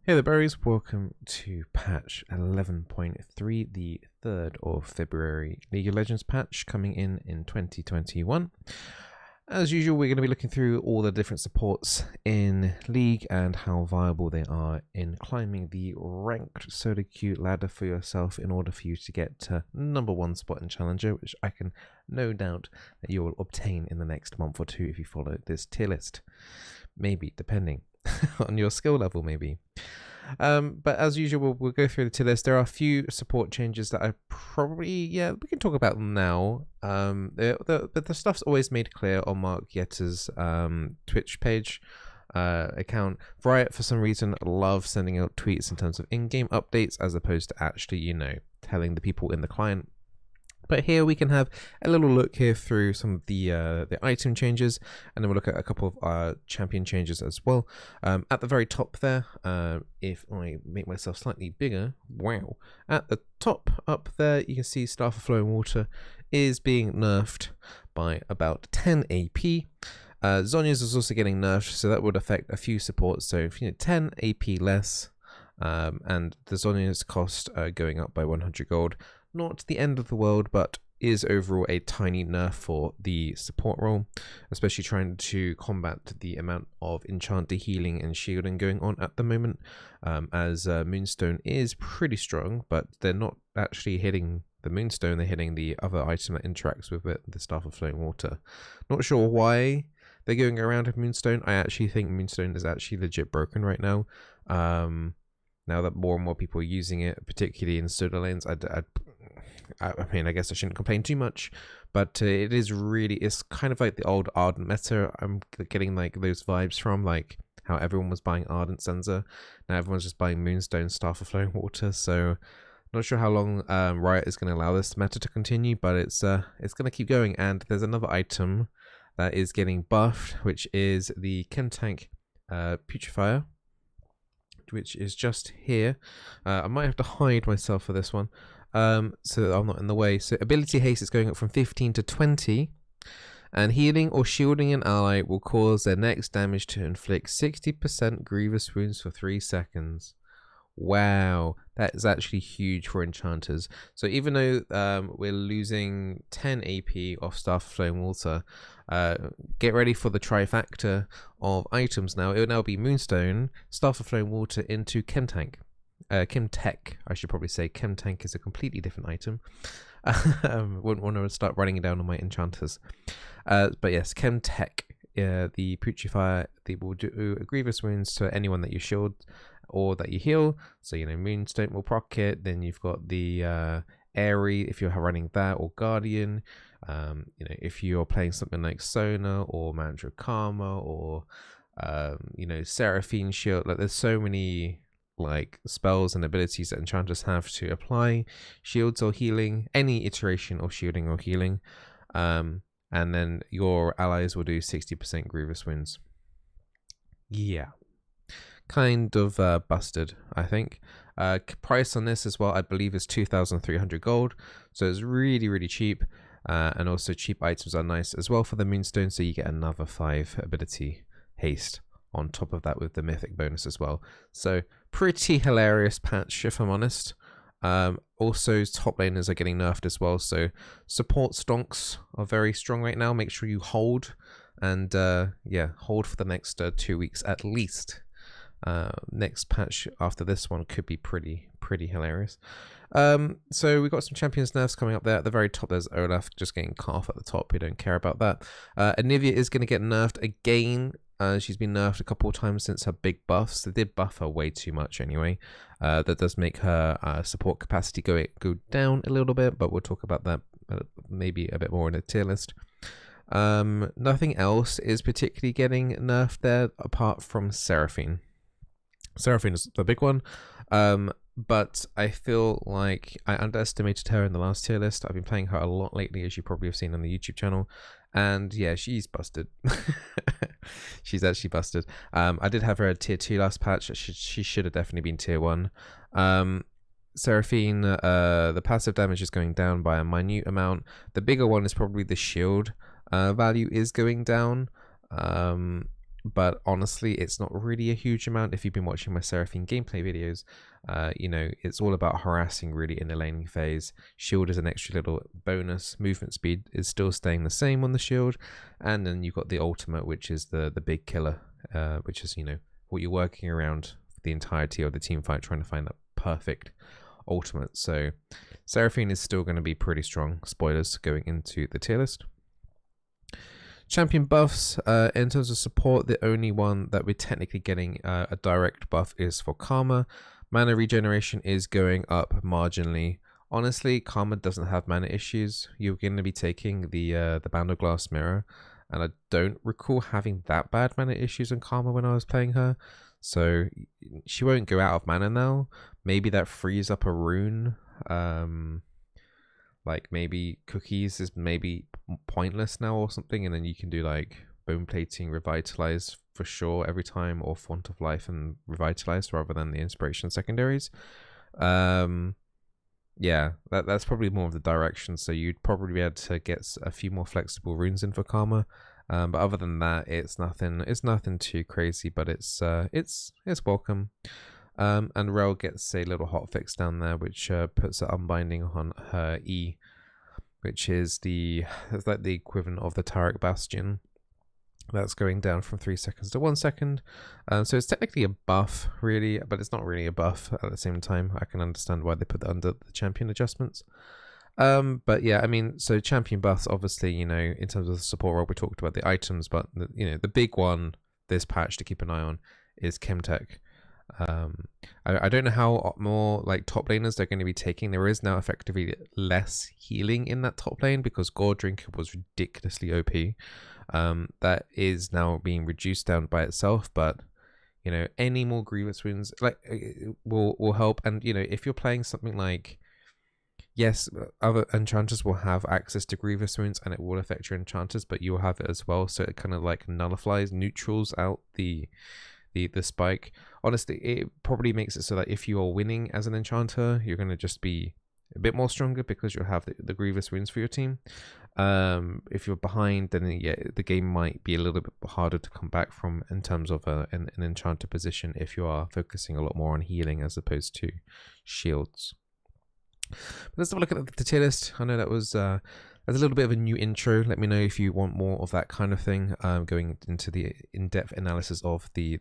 Hey there berries, welcome to patch 11.3, the 3rd of February League of Legends patch coming in 2021. As usual, we're going to be looking through all the different supports in League and how viable they are in climbing the ranked solo queue ladder for yourself in order for you to get to #1 spot in Challenger, which I can no doubt that you will obtain in the next month or two if you follow this tier list. Maybe, depending on your skill level, maybe. But as usual, we'll go through the tier list. There are a few support changes that I probably, we can talk about them now. The stuff's always made clear on Mark Yetter's Twitch page account. Riot, for some reason, love sending out tweets in terms of in-game updates as opposed to actually, telling the people in the client. But here we can have a little look here through some of the item changes, and then we'll look at a couple of champion changes as well. At the very top there, if I make myself slightly bigger, wow. At the top up there, you can see Staff of Flowing Water is being nerfed by about 10 AP. Zhonya's is also getting nerfed, so that would affect a few supports. So if 10 AP less, and the Zhonya's cost going up by 100 gold. Not the end of the world, but is overall a tiny nerf for the support role, especially trying to combat the amount of enchanter healing and shielding going on at the moment, as Moonstone is pretty strong, but they're not actually hitting the Moonstone, they're hitting the other item that interacts with it, the Staff of Flowing Water. Not sure why they're going around with Moonstone. I actually think Moonstone is actually legit broken right now. Now that more and more people are using it, particularly in solo lanes, I mean, I guess I shouldn't complain too much, but it is really, it's kind of like the old Ardent meta. I'm getting like those vibes from, like how everyone was buying Ardent Senza. Now everyone's just buying Moonstone, Staff of Flowing Water. So not sure how long Riot is going to allow this meta to continue, but it's going to keep going. And there's another item that is getting buffed, which is the Chemtech Putrifier, which is just here. I might have to hide myself for this one, so that I'm not in the way. So ability haste is going up from 15 to 20, and healing or shielding an ally will cause their next damage to inflict 60% grievous wounds for 3 seconds. Wow, that is actually huge for enchanters. So even though we're losing 10 AP off Staff of Flowing Water, get ready for the trifecta of items now. It will now be Moonstone, Staff of Flowing Water into Chemtech. Chemtech, I should probably say. Chemtech is a completely different item. Wouldn't want to start running it down on my enchanters. But yes, Chemtech, the Putrifier, they will do grievous wounds to anyone that you shield or that you heal. So Moonstone will proc it. Then you've got the Airy if you're running that, or Guardian. If you're playing something like Sona or Mantra Karma or Seraphine Shield, like there's so many like spells and abilities that enchanters have to apply shields or healing, any iteration of shielding or healing, and then your allies will do 60% grievous wounds. Yeah, kind of busted, I think. Price on this as well, I believe, is 2,300 gold, so it's really cheap. And also cheap items are nice as well for the Moonstone, so you get another 5 ability haste on top of that with the mythic bonus as well. So pretty hilarious patch, if I'm honest. Also top laners are getting nerfed as well, so support stonks are very strong right now. Make sure you hold, and hold for the next 2 weeks at least. Next patch after this one could be pretty hilarious. So we've got some champions nerfs coming up there. At the very top there's Olaf just getting cut off at the top. We don't care about that. Anivia is going to get nerfed again. She's been nerfed a couple of times since her big buffs. They did buff her way too much anyway. That does make her support capacity go down a little bit, but we'll talk about that maybe a bit more in a tier list. Nothing else is particularly getting nerfed there apart from Seraphine. Seraphine is the big one, but I feel like I underestimated her in the last tier list. I've been playing her a lot lately, as you probably have seen on the YouTube channel, and yeah, she's busted. She's actually busted. I did have her at tier 2 last patch. She should have definitely been tier 1. Seraphine, the passive damage is going down by a minute amount. The bigger one is probably the shield value is going down. but honestly, it's not really a huge amount. If you've been watching my Seraphine gameplay videos, you know, it's all about harassing really in the laning phase. Shield is an extra little bonus. Movement speed is still staying the same on the shield. And then you've got the ultimate, which is the big killer, which is, you know, what you're working around the entirety of the team fight, trying to find that perfect ultimate. So Seraphine is still going to be pretty strong. Spoilers going into the tier list. Champion buffs, in terms of support, the only one that we're technically getting a direct buff is for Karma. Mana regeneration is going up marginally. Honestly, Karma doesn't have mana issues. You're going to be taking the Band of Glass Mirror, and I don't recall having that bad mana issues on Karma when I was playing her. So she won't go out of mana now. Maybe that frees up a rune. Like maybe cookies is maybe pointless now or something, and then you can do like bone plating, revitalize for sure every time, or font of life and revitalize rather than the inspiration secondaries. Yeah, that's probably more of the direction. So you'd probably be able to get a few more flexible runes in for Karma. But other than that, it's nothing too crazy, but it's welcome. And Rel gets a little hotfix down there, which puts an unbinding on her E, which is it's like the equivalent of the Taric Bastion. That's going down from 3 seconds to 1 second. So it's technically a buff, really, but it's not really a buff at the same time. I can understand why they put it under the champion adjustments. But yeah, I mean, so champion buffs, obviously, you know, in terms of the support role, we talked about the items, but you know, the big one this patch to keep an eye on is Chemtech. I don't know how more like top laners they're going to be taking. There is now effectively less healing in that top lane because Gore Drinker was ridiculously OP. That is now being reduced down by itself, but you know, any more Grievous wounds like will help. And you know, if you're playing something like, yes, other enchanters will have access to Grievous wounds and it will affect your enchanters, but you'll have it as well, so it kind of like nullifies, neutrals out the spike. Honestly, it probably makes it so that if you are winning as an enchanter, you're going to just be a bit more stronger because you'll have the Grievous wounds for your team. If you're behind, then yeah, the game might be a little bit harder to come back from in terms of an enchanter position if you are focusing a lot more on healing as opposed to shields. But let's have a look at the tier list. I know that was there's a little bit of a new intro. Let me know if you want more of that kind of thing, going into the in-depth analysis of the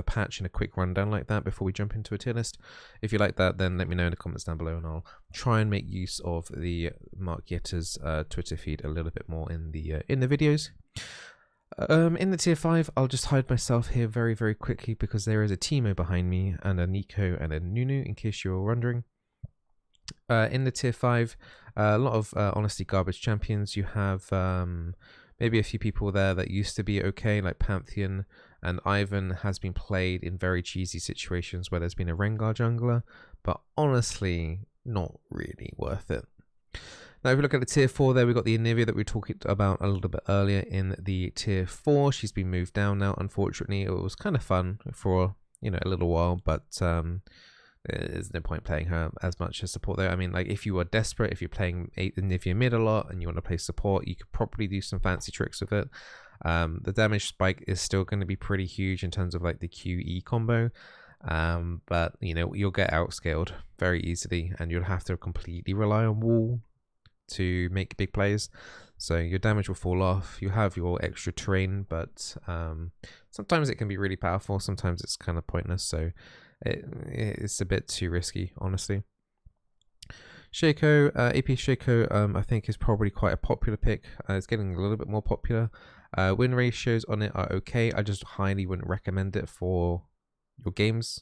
patch and a quick rundown like that before we jump into a tier list. If you like that, then let me know in the comments down below and I'll try and make use of the Mark Yetter's Twitter feed a little bit more in the videos. In the tier 5, I'll just hide myself here very, very quickly because there is a Teemo behind me and a Nico and a Nunu, in case you're wondering. In the tier 5, a lot of honestly garbage champions. You have maybe a few people there that used to be okay, like Pantheon, and Ivan has been played in very cheesy situations where there's been a Rengar jungler, but honestly not really worth it. Now if we look at the tier 4 there, we've got the Anivia that we talked about a little bit earlier in the tier 4. She's been moved down now, unfortunately. It was kind of fun for, you know, a little while, but there's no point playing her as much as support though. I mean, like if you are desperate, if you're playing Anivia mid a lot and you want to play support, you could probably do some fancy tricks with it. The damage spike is still going to be pretty huge in terms of like the QE combo, but you know, you'll get outscaled very easily and you'll have to completely rely on wall to make big plays, so your damage will fall off. You have your extra terrain, but sometimes it can be really powerful, sometimes it's kind of pointless, so it's a bit too risky, honestly. Shaco, AP Shaco, I think is probably quite a popular pick. It's getting a little bit more popular. Win ratios on it are okay. I just highly wouldn't recommend it for your games.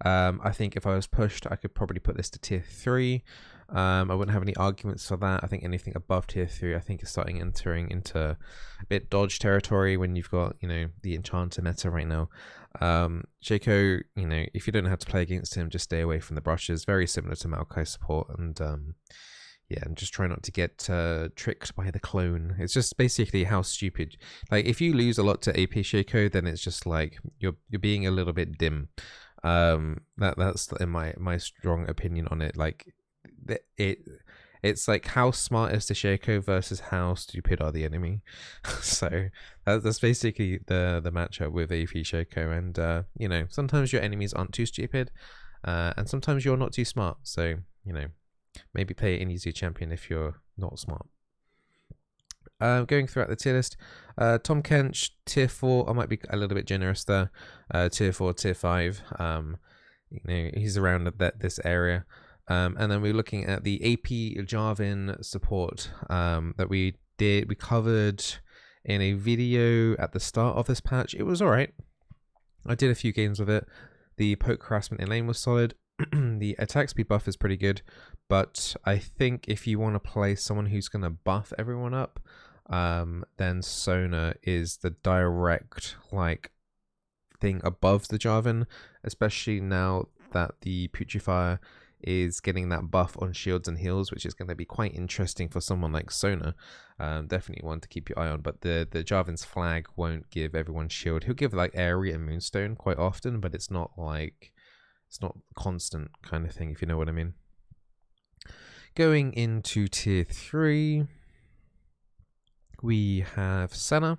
I think if I was pushed, I could probably put this to tier 3. I wouldn't have any arguments for that. I think anything above tier 3, I think is entering into a bit dodge territory when you've got, you know, the enchanter meta right now. Shaco, you know, if you don't know how to play against him, just stay away from the brushes. Very similar to Maokai support, and yeah, and just try not to get tricked by the clone. It's just basically how stupid. Like if you lose a lot to AP Shaco, then it's just like you're being a little bit dim. That's in my strong opinion on it. Like It's like how smart is the Shaco versus how stupid are the enemy. So that's basically the matchup with AP Shaco. And you know, sometimes your enemies aren't too stupid, and sometimes you're not too smart. So you know, maybe play an easier champion if you're not smart. Going throughout the tier list, Tom Kench, tier 4, I might be a little bit generous there. Tier 4, tier 5, you know, he's around this area. And then we're looking at the AP Jarvan support that we covered in a video at the start of this patch. It was alright. I did a few games with it. The poke harassment in lane was solid. The attack speed buff is pretty good, but I think if you want to play someone who's going to buff everyone up, then Sona is the direct like thing above the Jarvan, especially now that the Putrifier is getting that buff on shields and heals, which is going to be quite interesting for someone like Sona. Definitely one to keep your eye on, but the Jarvan's flag won't give everyone shield. He'll give like Airy and Moonstone quite often, but it's not like, it's not constant kind of thing, if you know what I mean. Going into tier 3, we have Senna,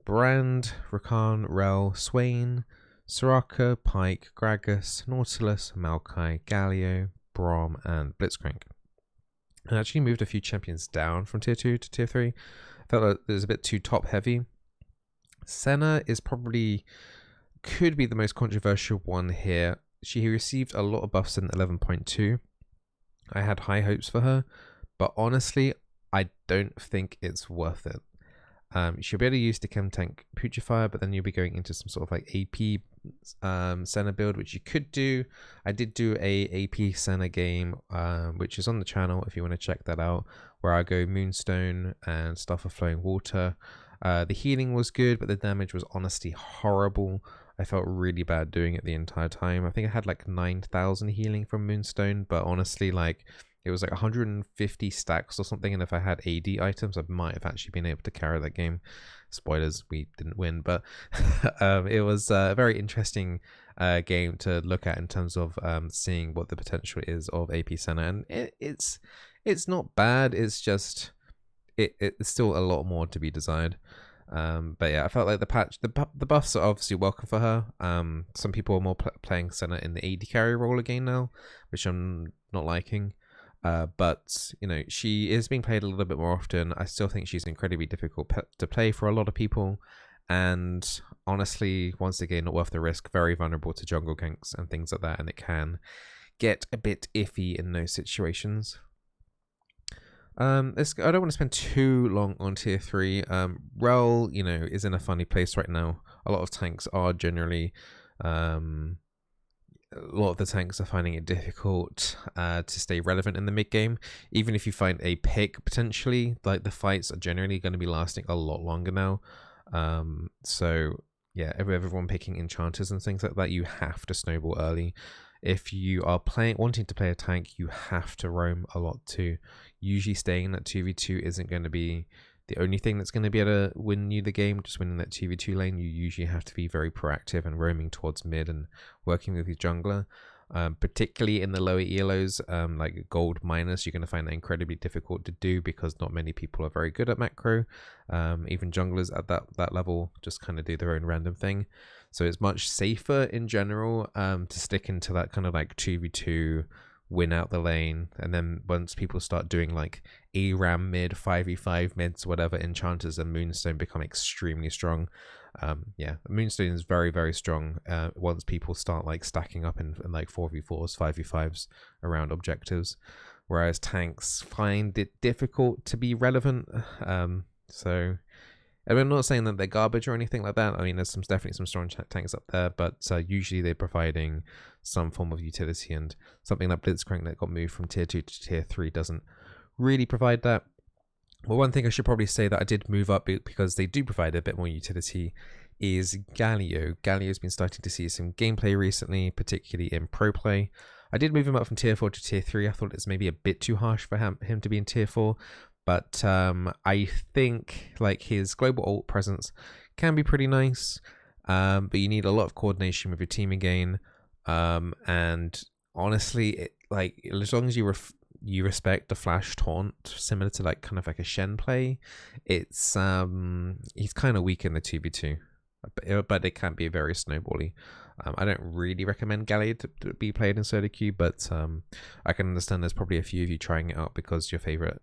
Brand, Rakan, Rel, Swain, Soraka, Pyke, Gragas, Nautilus, Maokai, Galio, Braum, and Blitzcrank. I actually moved a few champions down from tier 2 to tier 3. I felt like it was a bit too top heavy. Senna is probably, could be the most controversial one here. She received a lot of buffs in 11.2. I had high hopes for her, but honestly, I don't think it's worth it. She'll be able to use the Chemtech Putrifier, but then you'll be going into some sort of like AP Senna build, which you could do. I did do a AP Senna game, which is on the channel if you want to check that out, where I go Moonstone and stuff of Flowing Water. The healing was good, but the damage was honestly horrible. I felt really bad doing it the entire time. I think I had like 9,000 healing from Moonstone, but honestly, like, it was like 150 stacks or something, and if I had AD items, I might have actually been able to carry that game. Spoilers, we didn't win, but it was a very interesting game to look at in terms of seeing what the potential is of AP Senna, and it's not bad. It's just it's still a lot more to be desired. But yeah, I felt like the buffs are obviously welcome for her. Some people are more playing Senna in the AD carry role again now, which I'm not liking. But you know, she is being played a little bit more often. I still think she's incredibly difficult to play for a lot of people, and honestly, once again, not worth the risk. Very vulnerable to jungle ganks and things like that, and it can get a bit iffy in those situations. I don't want to spend too long on tier 3. Rel, you know, is in a funny place right now. A lot of tanks are generally a lot of the tanks are finding it difficult to stay relevant in the mid game. Even if you find a pick, potentially, like, the fights are generally going to be lasting a lot longer now. So yeah, everyone picking enchanters and things like that, you have to snowball early. If you are wanting to play a tank, you have to roam a lot too. Usually staying in that 2v2 isn't going to be the only thing that's going to be able to win you the game. Just winning that 2v2 lane, you usually have to be very proactive and roaming towards mid and working with your jungler. Particularly in the lower elos, like gold minus, you're going to find that incredibly difficult to do because not many people are very good at macro. Even junglers at that level just kind of do their own random thing. So it's much safer in general to stick into that kind of like 2v2, win out the lane, and then once people start doing like ARAM mid, 5v5 mids, whatever, enchanters and Moonstone become extremely strong. Yeah, Moonstone is very, very strong once people start like stacking up in like 4v4s, 5v5s around objectives, whereas tanks find it difficult to be relevant. So I'm not saying that they're garbage or anything like that. I mean, there's definitely some strong tanks up there, but usually they're providing some form of utility, and something like Blitzcrank that got moved from tier 2 to tier 3 doesn't really provide that. Well, one thing I should probably say that I did move up because they do provide a bit more utility is Galio. Galio's been starting to see some gameplay recently, particularly in pro play. I did move him up from tier 4 to tier 3. I thought it's maybe a bit too harsh for him to be in tier 4. But I think like his global ult presence can be pretty nice, but you need a lot of coordination with your team again. And honestly, like as long as you you respect the flash taunt, similar to like kind of like a Shen play. It's he's kind of weak in the 2v2, but it can be very snowbally. I don't really recommend Gallia to be played in solo queue, but I can understand there's probably a few of you trying it out because your favorite,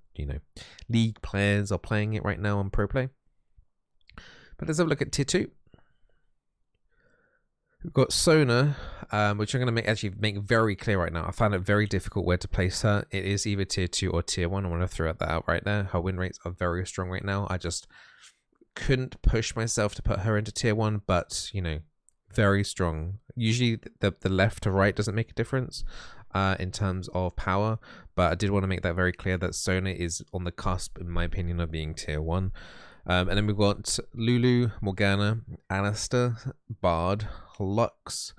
league players are playing it right now on Pro Play. But let's have a look at tier 2. We've got Sona, which I'm going to make very clear right now. I found it very difficult where to place her. It is either tier 2 or tier 1. I want to throw that out right there. Her win rates are very strong right now. I just couldn't push myself to put her into tier 1, but, very strong. Usually the left to right doesn't make a difference in terms of power, but I did want to make that very clear that Sona is on the cusp, in my opinion, of being tier 1. And then we've got Lulu, Morgana, Alistair, Bard, Lux,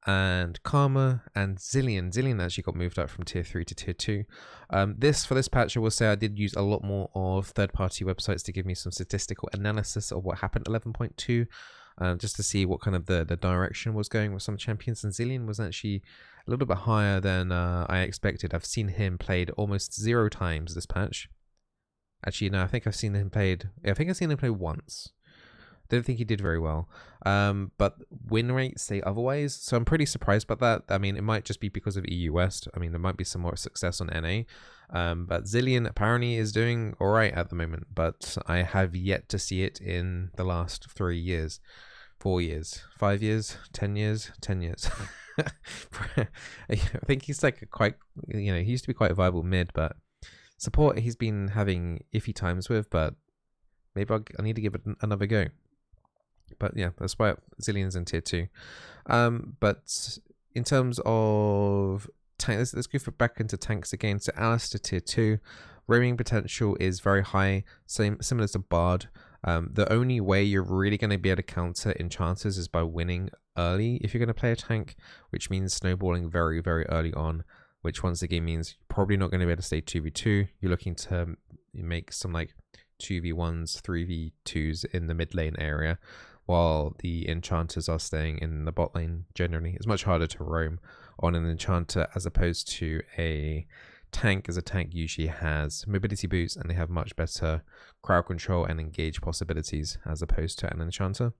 and Karma, and Zillion. Zillion actually got moved up from tier 3 to tier 2. For this patch, I will say I did use a lot more of third-party websites to give me some statistical analysis of what happened at 11.2, just to see what kind of the direction was going with some champions. And Zillion was actually a little bit higher than I expected. I've seen him played almost 0 times this patch. Actually, no, I think I've seen him played. Yeah, I think I've seen him play once. Don't think he did very well. But win rates say otherwise, so I'm pretty surprised about that. I mean, it might just be because of EU West. I mean, there might be some more success on NA. But Zillion apparently is doing all right at the moment, but I have yet to see it in the last 3 years, 4 years, 5 years, 10 years, 10 years. I think he's like he used to be quite a viable mid, but support he's been having iffy times with, but maybe I need to give it another go. But yeah, that's why Zillion's in tier 2. But in terms of tank, let's go back into tanks again. So Alistair tier 2, roaming potential is very high, similar to Bard. The only way you're really going to be able to counter enchanters is by winning early if you're going to play a tank, which means snowballing very, very early on, which once again means you're probably not going to be able to stay 2v2. You're looking to make some like 2v1s, 3v2s in the mid lane area, while the enchanters are staying in the bot lane generally. It's much harder to roam on an enchanter as opposed to a tank, as a tank usually has mobility boots and they have much better crowd control and engage possibilities as opposed to an enchanter.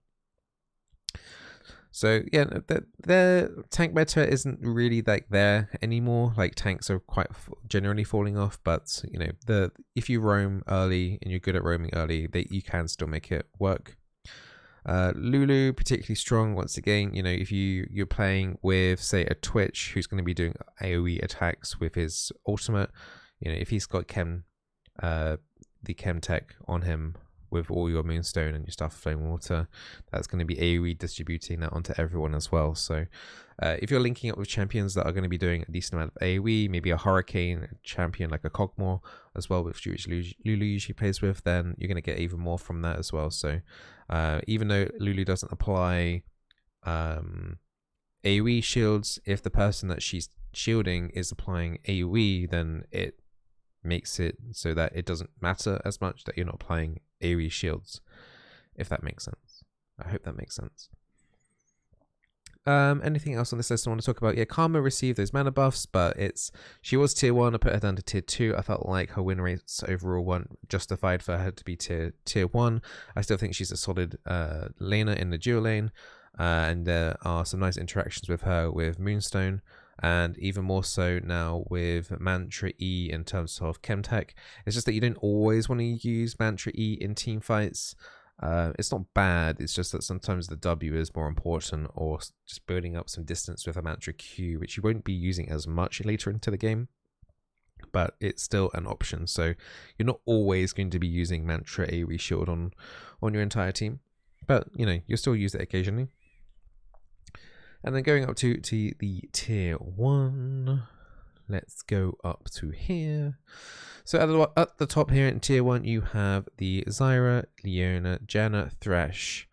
So yeah, the tank meta isn't really like there anymore. Like tanks are quite generally falling off, but if you roam early and you're good at roaming early, you can still make it work. Lulu particularly strong once again. If you're playing with say a Twitch who's going to be doing AoE attacks with his ultimate, if he's got the Chemtech on him with all your Moonstone and your Staff of Flame Water, that's going to be AoE distributing that onto everyone as well. So if you're linking up with champions that are going to be doing a decent amount of AoE, maybe a Hurricane champion like a Cogmore as well, which Lulu usually plays with, then you're going to get even more from that as well. So even though Lulu doesn't apply AoE shields, if the person that she's shielding is applying AoE, then it makes it so that it doesn't matter as much that you're not applying AoE shields, if that makes sense. I hope that makes sense. Anything else on this list I want to talk about? Yeah, Karma received those mana buffs, but she was tier 1. I put her down to tier 2. I felt like her win rates overall weren't justified for her to be tier 1. I still think she's a solid laner in the dual lane, and there are some nice interactions with her with Moonstone, and even more so now with Mantra E in terms of Chemtech. It's just that you don't always want to use Mantra E in team fights. It's not bad, it's just that sometimes the W is more important, or just building up some distance with a Mantra Q, which you won't be using as much later into the game, but it's still an option. So you're not always going to be using Mantra AoE shield on your entire team, but you'll still use it occasionally. And then going up to the tier 1, let's go up to here. So at the top here in tier 1, you have the Zyra, Leona, Janna, Thresh,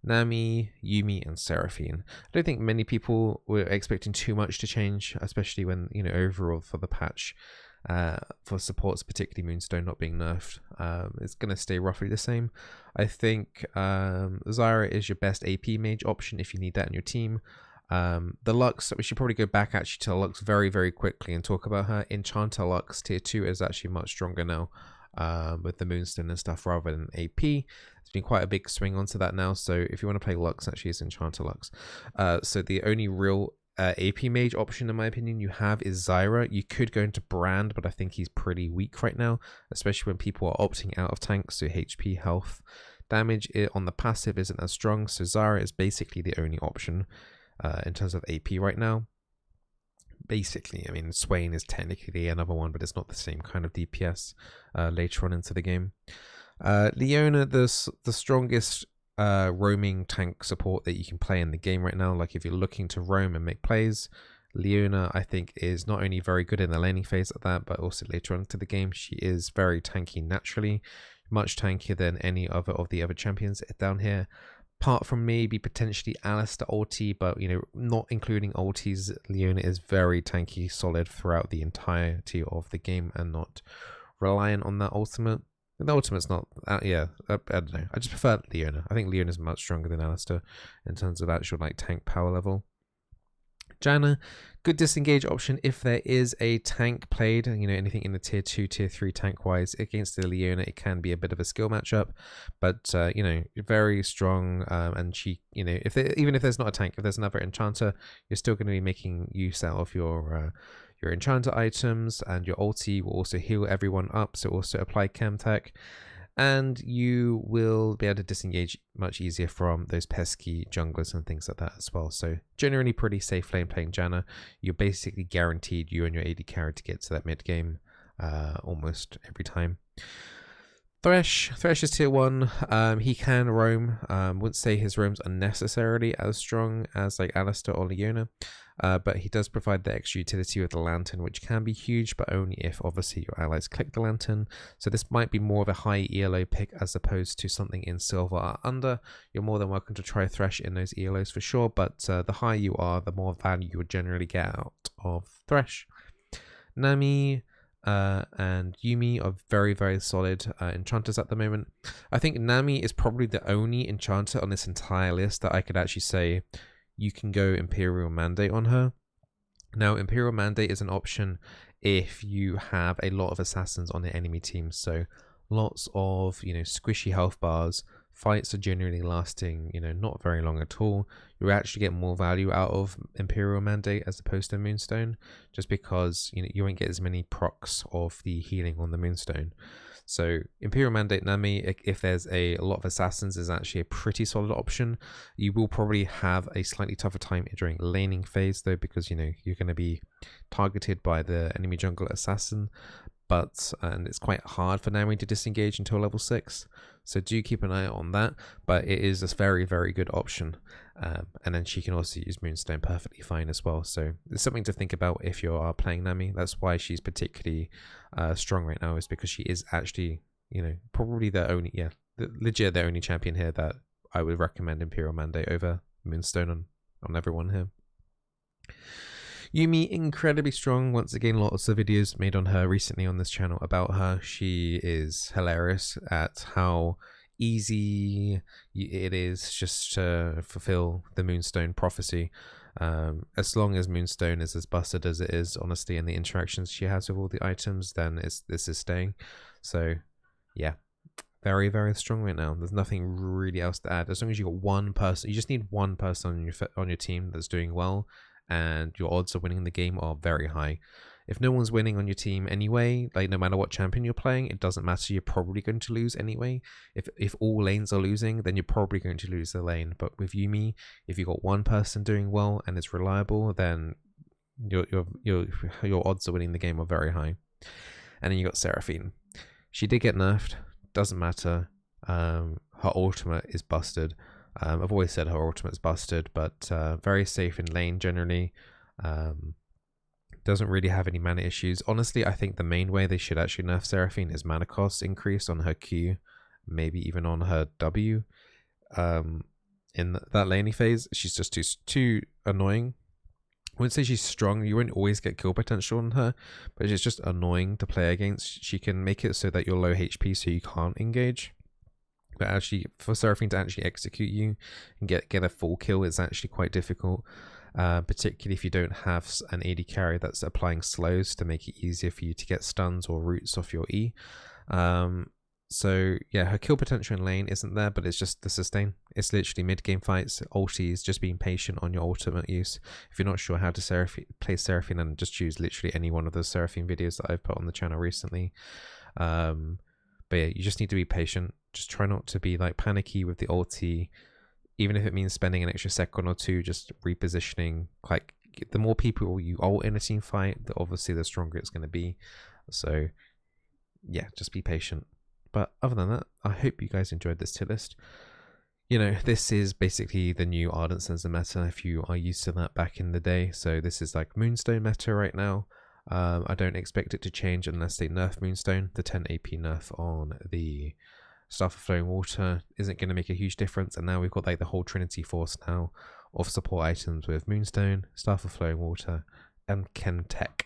Nami, Yuumi, and Seraphine. I don't think many people were expecting too much to change, especially when, overall for the patch, for supports, particularly Moonstone not being nerfed, it's going to stay roughly the same. I think Zyra is your best AP mage option if you need that in your team. The Lux, we should probably go back actually to Lux very, very quickly and talk about her. Enchanter Lux tier 2 is actually much stronger now with the Moonstone and stuff rather than AP. It's been quite a big swing onto that now. So if you want to play Lux, actually it's Enchanter Lux. So the only real AP mage option in my opinion you have is Zyra. You could go into Brand, but I think he's pretty weak right now, especially when people are opting out of tanks, so HP, health, damage on the passive isn't as strong. So Zyra is basically the only option in terms of AP right now. Basically, I mean, Swain is technically another one, but it's not the same kind of DPS later on into the game. Leona, the strongest roaming tank support that you can play in the game right now. Like if you're looking to roam and make plays, Leona I think is not only very good in the laning phase of that, but also later on into the game she is very tanky naturally, much tankier than any other of the other champions down here, apart from maybe potentially Alistair ulti, but you know, not including ultis, Leona is very tanky, solid throughout the entirety of the game and not reliant on that ultimate. The ultimate's not, I don't know. I just prefer Leona. I think Leona is much stronger than Alistair in terms of actual like tank power level. Janna, good disengage option if there is a tank played, you know, anything in the tier 2, tier 3 tank wise. Against the Leona, it can be a bit of a skill matchup, but you know, very strong. And she, you know, even if there's not a tank, if there's another enchanter, you're still going to be making use out of your enchanter items, and your ulti will also heal everyone up, so also apply Chemtech, and you will be able to disengage much easier from those pesky junglers and things like that as well. So generally pretty safe lane playing Janna. You're basically guaranteed, you and your AD carry, to get to that mid game almost every time. Thresh is tier 1. He can roam. Wouldn't say his roams are necessarily as strong as like Alistair or Leona, but he does provide the extra utility with the lantern, which can be huge, but only if obviously your allies click the lantern. So this might be more of a high ELO pick as opposed to something in silver or under. You're more than welcome to try Thresh in those ELOs for sure, but the higher you are, the more value you would generally get out of Thresh. Nami and Yuumi are very, very solid enchanters at the moment. I think Nami is probably the only enchanter on this entire list that I could actually say you can go Imperial Mandate on her. Now, Imperial Mandate is an option if you have a lot of assassins on the enemy team, so lots of, you know, squishy health bars. Fights are generally lasting, you know, not very long at all. You actually get more value out of Imperial Mandate as opposed to Moonstone, just because, you know, you won't get as many procs of the healing on the Moonstone. So Imperial Mandate Nami, if there's a lot of assassins, is actually a pretty solid option. You will probably have a slightly tougher time during laning phase though, because, you know, you're going to be targeted by the enemy jungle assassin. And it's quite hard for Nami to disengage until level 6, so do keep an eye on that, but it is a very, very good option. And then she can also use Moonstone perfectly fine as well, so it's something to think about if you are playing Nami. That's why she's particularly strong right now, is because she is actually, you know, probably the only, legit the only champion here that I would recommend Imperial Mandate over Moonstone on everyone here. Yuumi, incredibly strong. Once again, lots of videos made on her recently on this channel about her. She is hilarious at how easy it is just to fulfill the Moonstone prophecy. As long as Moonstone is as busted as it is, honestly, and the interactions she has with all the items, then this is staying. So, yeah. Very, very strong right now. There's nothing really else to add. As long as you got one person, you just need one person on your team that's doing well, and your odds of winning the game are very high. If no one's winning on your team anyway, like no matter what champion you're playing, it doesn't matter, you're probably going to lose anyway. If all lanes are losing, then you're probably going to lose the lane. But with Yuumi, if you got one person doing well and it's reliable, then your odds of winning the game are very high. And then you got Seraphine. She did get nerfed, doesn't matter. Her ultimate is busted. I've always said her ultimate's busted, but very safe in lane generally. Doesn't really have any mana issues. Honestly, I think the main way they should actually nerf Seraphine is mana cost increase on her Q, maybe even on her W. In that laning phase, she's just too annoying. I wouldn't say she's strong. You won't always get kill potential on her, but it's just annoying to play against. She can make it so that you're low HP, so you can't engage. But actually, for Seraphine to actually execute you and get a full kill is actually quite difficult. particularly if you don't have an AD carry that's applying slows to make it easier for you to get stuns or roots off your E. So yeah, her kill potential in lane isn't there, but it's just the sustain. It's literally mid-game fights, ultis, just being patient on your ultimate use. If you're not sure how to play Seraphine, then just choose literally any one of those Seraphine videos that I've put on the channel recently. But yeah, you just need to be patient. Just try not to be like panicky with the ulti, even if it means spending an extra second or two just repositioning. Like, the more people you ult in a team fight, obviously the stronger it's going to be. So yeah, just be patient. But other than that, I hope you guys enjoyed this tier list. You know, this is basically the new Ardent Censer meta, if you are used to that back in the day. So this is like Moonstone meta right now. I don't expect it to change unless they nerf Moonstone. The 10 AP nerf on the Staff of Flowing Water isn't going to make a huge difference. And now we've got like the whole Trinity Force now of support items with Moonstone, Staff of Flowing Water, and Chemtech.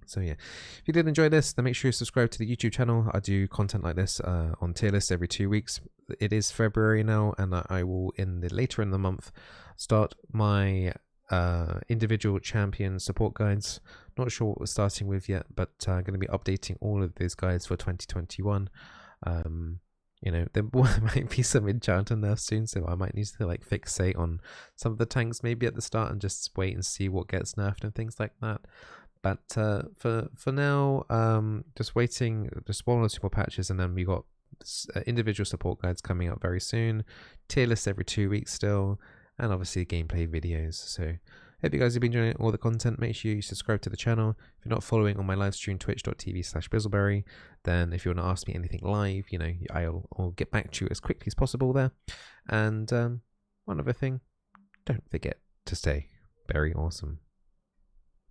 So yeah, if you did enjoy this, then make sure you subscribe to the YouTube channel. I do content like this on tier lists every 2 weeks. It is February now, and I will later in the month start my individual champion support guides. Not sure what we're starting with yet, but I'm going to be updating all of those guides for 2021. You know, there might be some enchanter nerfs soon, so I might need to like fixate on some of the tanks maybe at the start and just wait and see what gets nerfed and things like that. But for now, just waiting, just one or two more patches, and then we got individual support guides coming up very soon, tier lists every 2 weeks still, and obviously gameplay videos. So hope you guys have been enjoying all the content. Make sure you subscribe to the channel. If you're not following on my live stream, twitch.tv/Bizzleberry, then if you want to ask me anything live, you know, I'll get back to you as quickly as possible there. And one other thing, don't forget to stay very awesome.